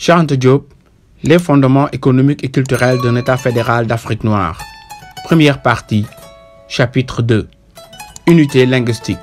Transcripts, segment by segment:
Cheikh Anta Diop, les fondements économiques et culturels d'un État fédéral d'Afrique noire. Première partie, chapitre 2. Unité linguistique.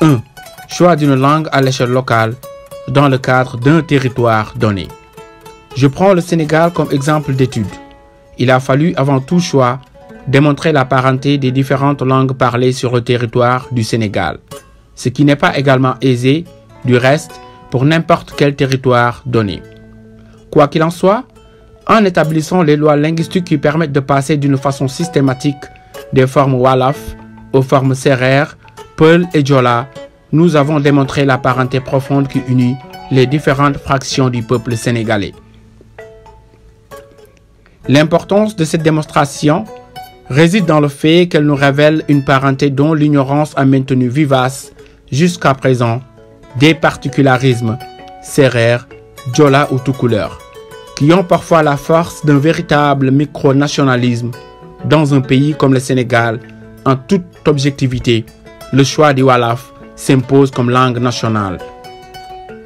1. Choix d'une langue à l'échelle locale dans le cadre d'un territoire donné. Je prends le Sénégal comme exemple d'étude. Il a fallu avant tout choix démontrer la parenté des différentes langues parlées sur le territoire du Sénégal, ce qui n'est pas également aisé, du reste, pour n'importe quel territoire donné. Quoi qu'il en soit, en établissant les lois linguistiques qui permettent de passer d'une façon systématique des formes Wolof aux formes Sérère, Peul et Diola, nous avons démontré la parenté profonde qui unit les différentes fractions du peuple sénégalais. L'importance de cette démonstration réside dans le fait qu'elle nous révèle une parenté dont l'ignorance a maintenu vivace jusqu'à présent des particularismes Sérère, Diola ou Toucouleur, qui ont parfois la force d'un véritable micro-nationalisme. Dans un pays comme le Sénégal, en toute objectivité, le choix du Wolof s'impose comme langue nationale,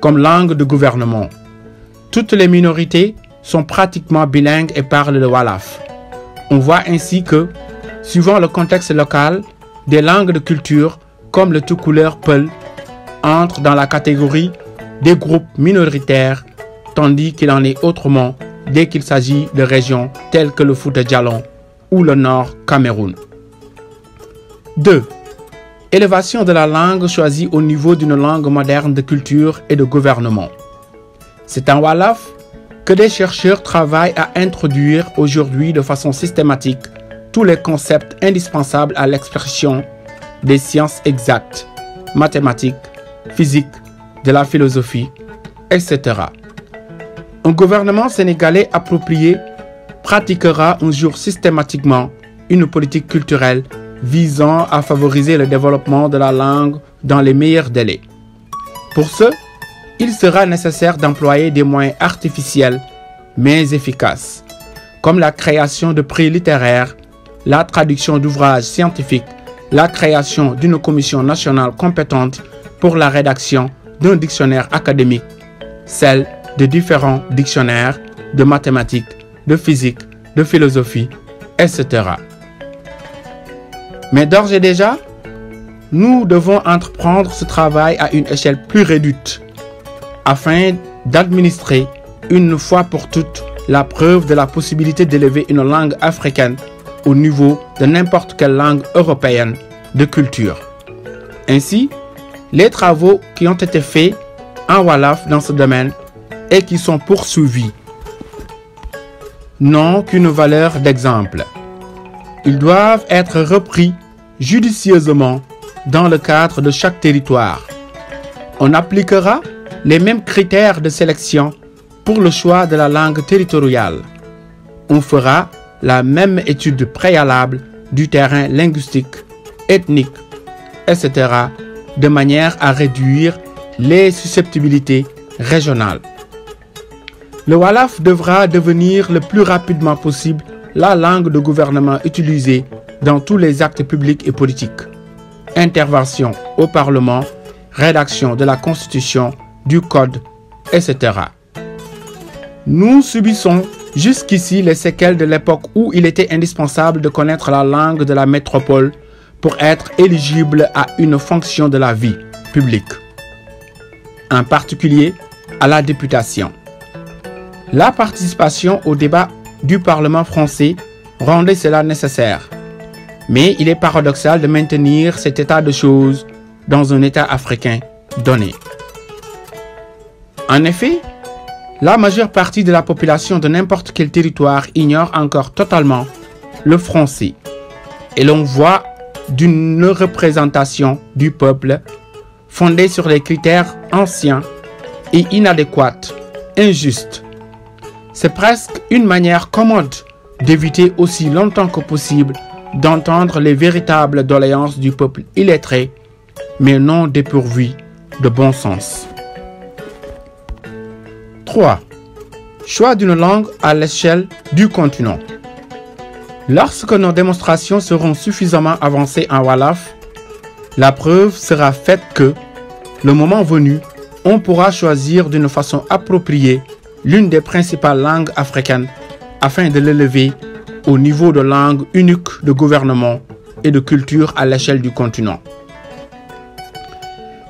comme langue de gouvernement. Toutes les minorités sont pratiquement bilingues et parlent le Wolof. On voit ainsi que, suivant le contexte local, des langues de culture comme le Toucouleur Peul entrent dans la catégorie des groupes minoritaires, tandis qu'il en est autrement dès qu'il s'agit de régions telles que le Fouta Djallon ou le Nord Cameroun. 2. Élévation de la langue choisie au niveau d'une langue moderne de culture et de gouvernement. C'est en Wolof que des chercheurs travaillent à introduire aujourd'hui de façon systématique tous les concepts indispensables à l'expression des sciences exactes, mathématiques, physiques, de la philosophie, etc. Un gouvernement sénégalais approprié pratiquera un jour systématiquement une politique culturelle visant à favoriser le développement de la langue dans les meilleurs délais. Pour ce, il sera nécessaire d'employer des moyens artificiels mais efficaces, comme la création de prix littéraires, la traduction d'ouvrages scientifiques, la création d'une commission nationale compétente pour la rédaction d'un dictionnaire académique, celle de différents dictionnaires de mathématiques, de physique, de philosophie, etc. Mais d'ores et déjà, nous devons entreprendre ce travail à une échelle plus réduite, afin d'administrer une fois pour toutes la preuve de la possibilité d'élever une langue africaine au niveau de n'importe quelle langue européenne de culture. Ainsi, les travaux qui ont été faits en Wolof dans ce domaine et qui sont poursuivis n'ont qu'une valeur d'exemple. Ils doivent être repris judicieusement dans le cadre de chaque territoire. On appliquera les mêmes critères de sélection pour le choix de la langue territoriale. On fera la même étude préalable du terrain linguistique, ethnique, etc., de manière à réduire les susceptibilités régionales. Le Wolof devra devenir le plus rapidement possible la langue de gouvernement utilisée dans tous les actes publics et politiques. Intervention au Parlement, rédaction de la Constitution, du Code, etc. Nous subissons jusqu'ici les séquelles de l'époque où il était indispensable de connaître la langue de la métropole pour être éligible à une fonction de la vie publique, en particulier à la députation. La participation au débat du Parlement français rendait cela nécessaire. Mais il est paradoxal de maintenir cet état de choses dans un État africain donné. En effet, la majeure partie de la population de n'importe quel territoire ignore encore totalement le français. Et l'on voit d'une représentation du peuple fondée sur des critères anciens et inadéquats, injustes. C'est presque une manière commode d'éviter aussi longtemps que possible d'entendre les véritables doléances du peuple illettré, mais non dépourvu de bon sens. 3. Choix d'une langue à l'échelle du continent. Lorsque nos démonstrations seront suffisamment avancées en Wolof, la preuve sera faite que, le moment venu, on pourra choisir d'une façon appropriée l'une des principales langues africaines afin de l'élever au niveau de langue unique de gouvernement et de culture à l'échelle du continent.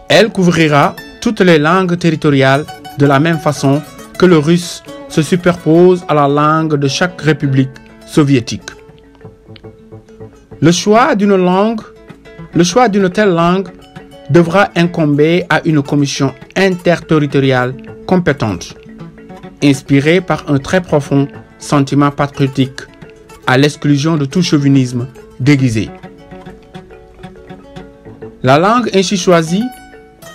Elle couvrira toutes les langues territoriales de la même façon que le russe se superpose à la langue de chaque république soviétique. Le choix d'une telle langue devra incomber à une commission interterritoriale compétente, inspirée par un très profond sentiment patriotique, à l'exclusion de tout chauvinisme déguisé. La langue ainsi choisie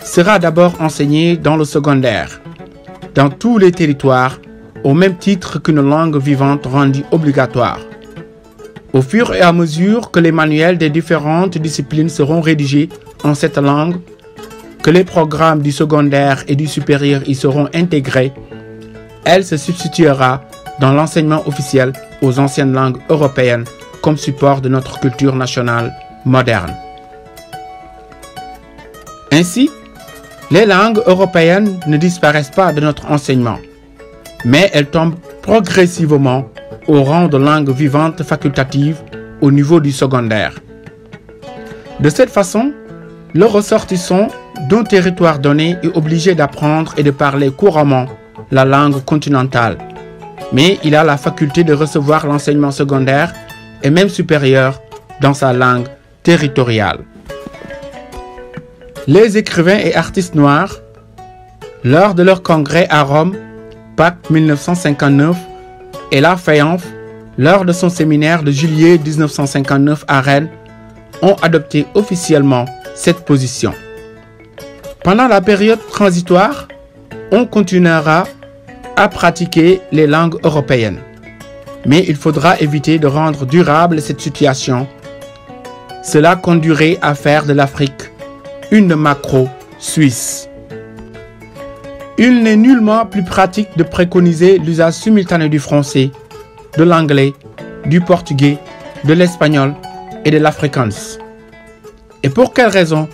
sera d'abord enseignée dans le secondaire, dans tous les territoires, au même titre qu'une langue vivante rendue obligatoire. Au fur et à mesure que les manuels des différentes disciplines seront rédigés en cette langue, que les programmes du secondaire et du supérieur y seront intégrés, elle se substituera dans l'enseignement officiel aux anciennes langues européennes comme support de notre culture nationale moderne. Ainsi, les langues européennes ne disparaissent pas de notre enseignement, mais elles tombent progressivement au rang de langues vivantes facultatives au niveau du secondaire. De cette façon, le ressortissant d'un territoire donné est obligé d'apprendre et de parler couramment la langue continentale, mais il a la faculté de recevoir l'enseignement secondaire et même supérieur dans sa langue territoriale. Les écrivains et artistes noirs, lors de leur congrès à Rome, Pâques 1959, et La Fayence, lors de son séminaire de juillet 1959 à Rennes, ont adopté officiellement cette position. Pendant la période transitoire, on continuera à pratiquer les langues européennes. Mais il faudra éviter de rendre durable cette situation. Cela conduirait à faire de l'Afrique une macro-Suisse. Il n'est nullement plus pratique de préconiser l'usage simultané du français, de l'anglais, du portugais, de l'espagnol et de l'afrikaans. Et pour quelle raison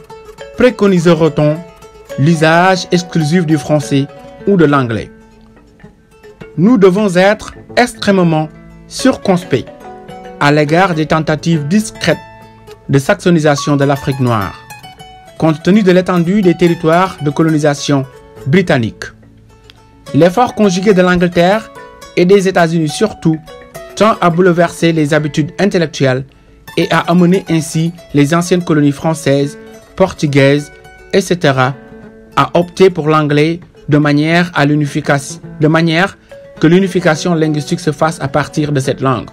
préconiserait-on l'usage exclusif du français ou de l'anglais? Nous devons être extrêmement circonspects à l'égard des tentatives discrètes de saxonisation de l'Afrique noire, compte tenu de l'étendue des territoires de colonisation britannique. L'effort conjugué de l'Angleterre et des États-Unis surtout tend à bouleverser les habitudes intellectuelles et à amener ainsi les anciennes colonies françaises, portugaises, etc. à opter pour l'anglais de manière que l'unification linguistique se fasse à partir de cette langue.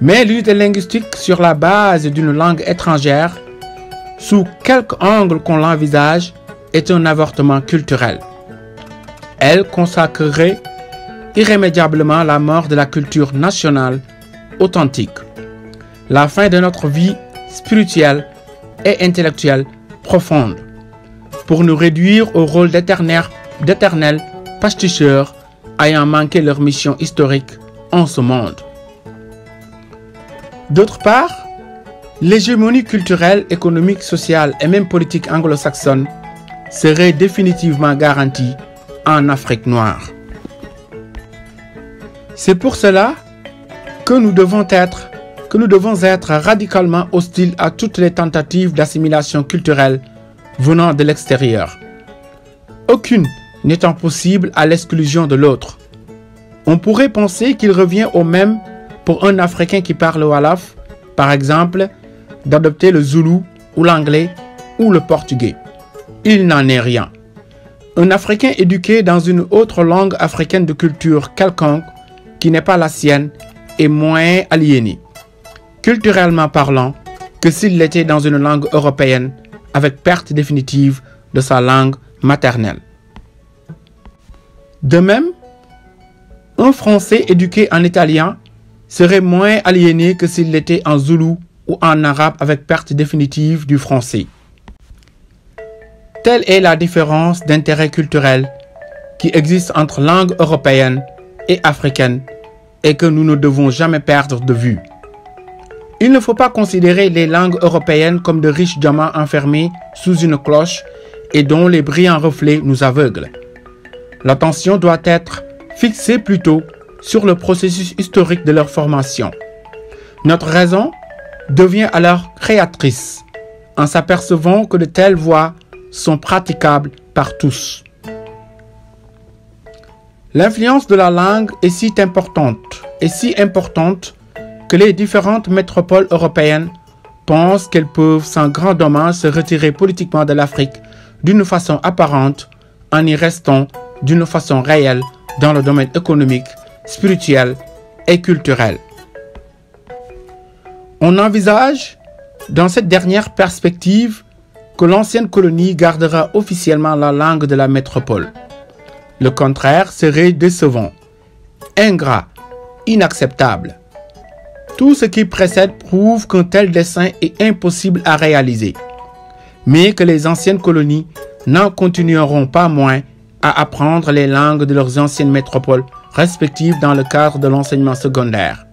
Mais l'unité linguistique sur la base d'une langue étrangère, sous quelque angle qu'on l'envisage, est un avortement culturel. Elle consacrerait irrémédiablement la mort de la culture nationale authentique, la fin de notre vie spirituelle et intellectuelle profonde, pour nous réduire au rôle d'éternels pasticheurs ayant manqué leur mission historique en ce monde. D'autre part, l'hégémonie culturelle, économique, sociale et même politique anglo-saxonne serait définitivement garantie en Afrique noire. C'est pour cela que nous devons être radicalement hostiles à toutes les tentatives d'assimilation culturelle venant de l'extérieur, aucune n'étant possible à l'exclusion de l'autre. On pourrait penser qu'il revient au même pour un Africain qui parle wolof, par exemple, d'adopter le zoulou ou l'anglais ou le portugais. Il n'en est rien. Un Africain éduqué dans une autre langue africaine de culture quelconque qui n'est pas la sienne est moins aliéné, culturellement parlant, que s'il l'était dans une langue européenne avec perte définitive de sa langue maternelle. De même, un Français éduqué en italien serait moins aliéné que s'il l'était en zoulou ou en arabe avec perte définitive du français. Telle est la différence d'intérêt culturel qui existe entre langues européennes et africaines et que nous ne devons jamais perdre de vue. Il ne faut pas considérer les langues européennes comme de riches diamants enfermés sous une cloche et dont les brillants reflets nous aveuglent. L'attention doit être fixée plutôt sur le processus historique de leur formation. Notre raison devient alors créatrice en s'apercevant que de telles voies sont praticables par tous. L'influence de la langue est si importante que les différentes métropoles européennes pensent qu'elles peuvent sans grand dommage se retirer politiquement de l'Afrique d'une façon apparente en y restant d'une façon réelle dans le domaine économique, spirituel et culturel. On envisage, dans cette dernière perspective, que l'ancienne colonie gardera officiellement la langue de la métropole. Le contraire serait décevant, ingrat, inacceptable. Tout ce qui précède prouve qu'un tel dessein est impossible à réaliser, mais que les anciennes colonies n'en continueront pas moins à apprendre les langues de leurs anciennes métropoles respectives dans le cadre de l'enseignement secondaire.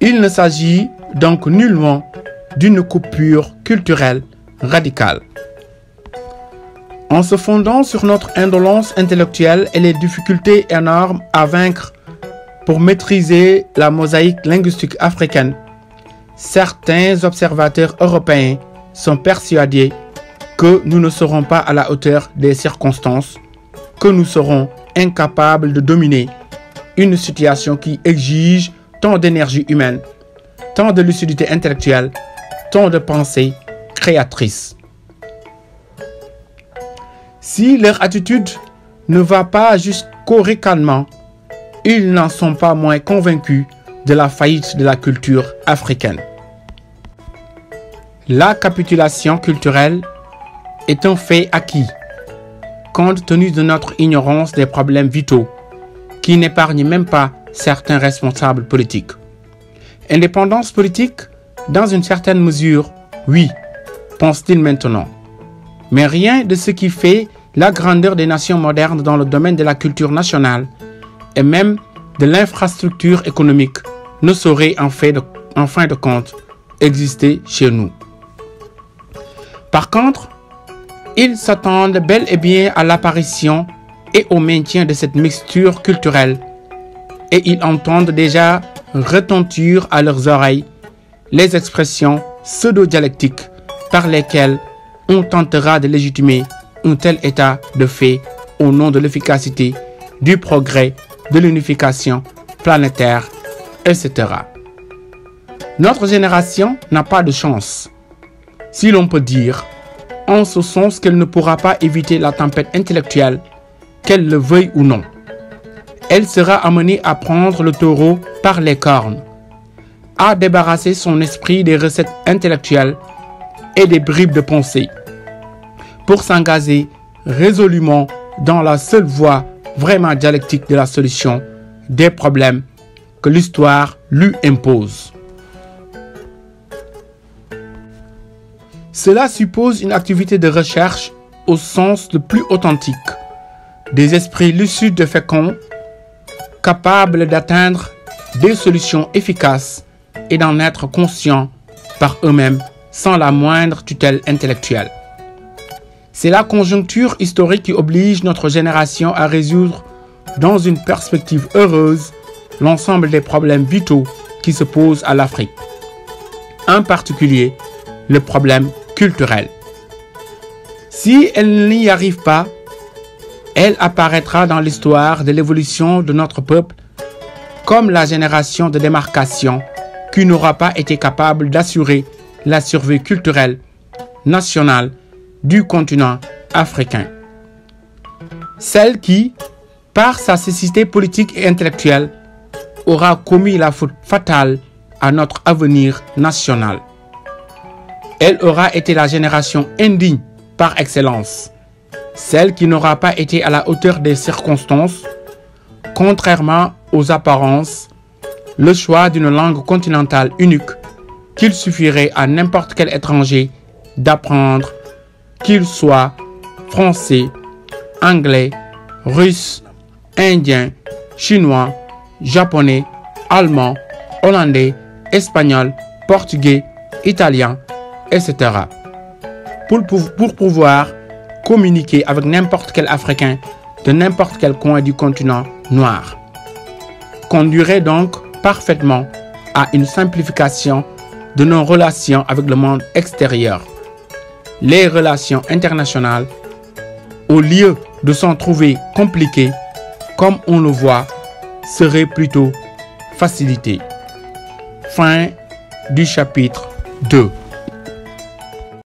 Il ne s'agit donc nullement d'une coupure culturelle radicale. En se fondant sur notre indolence intellectuelle et les difficultés énormes à vaincre pour maîtriser la mosaïque linguistique africaine, certains observateurs européens sont persuadés que nous ne serons pas à la hauteur des circonstances, que nous serons incapables de dominer une situation qui exige tant d'énergie humaine, tant de lucidité intellectuelle, tant de pensée créatrice. Si leur attitude ne va pas jusqu'au ricanement, ils n'en sont pas moins convaincus de la faillite de la culture africaine. La capitulation culturelle est un fait acquis, compte tenu de notre ignorance des problèmes vitaux, qui n'épargne même pas certains responsables politiques. Indépendance politique, dans une certaine mesure, oui, pense-t-il maintenant. Mais rien de ce qui fait la grandeur des nations modernes dans le domaine de la culture nationale et même de l'infrastructure économique ne saurait en fin de compte exister chez nous. Par contre, ils s'attendent bel et bien à l'apparition et au maintien de cette mixture culturelle et ils entendent déjà retentir à leurs oreilles les expressions pseudo-dialectiques par lesquelles on tentera de légitimer un tel état de fait au nom de l'efficacité, du progrès, de l'unification planétaire, etc. Notre génération n'a pas de chance, si l'on peut dire, en ce sens qu'elle ne pourra pas éviter la tempête intellectuelle, qu'elle le veuille ou non. Elle sera amenée à prendre le taureau par les cornes, à débarrasser son esprit des recettes intellectuelles et des bribes de pensée, pour s'engager résolument dans la seule voie vraiment dialectique de la solution des problèmes que l'histoire lui impose. Cela suppose une activité de recherche au sens le plus authentique, des esprits lucides et féconds, capables d'atteindre des solutions efficaces et d'en être conscients par eux-mêmes sans la moindre tutelle intellectuelle. C'est la conjoncture historique qui oblige notre génération à résoudre dans une perspective heureuse l'ensemble des problèmes vitaux qui se posent à l'Afrique. En particulier, le problème culturel. Si elle n'y arrive pas, elle apparaîtra dans l'histoire de l'évolution de notre peuple comme la génération de démarcation qui n'aura pas été capable d'assurer la survie culturelle nationale du continent africain. Celle qui, par sa cécité politique et intellectuelle, aura commis la faute fatale à notre avenir national. Elle aura été la génération indigne par excellence, celle qui n'aura pas été à la hauteur des circonstances, contrairement aux apparences, le choix d'une langue continentale unique qu'il suffirait à n'importe quel étranger d'apprendre, qu'il soit français, anglais, russe, indien, chinois, japonais, allemand, hollandais, espagnol, portugais, italien, etc. pour pouvoir communiquer avec n'importe quel Africain de n'importe quel coin du continent noir. Conduirait donc parfaitement à une simplification de nos relations avec le monde extérieur. Les relations internationales, au lieu de s'en trouver compliquées, comme on le voit, seraient plutôt facilitées. Fin du chapitre 2.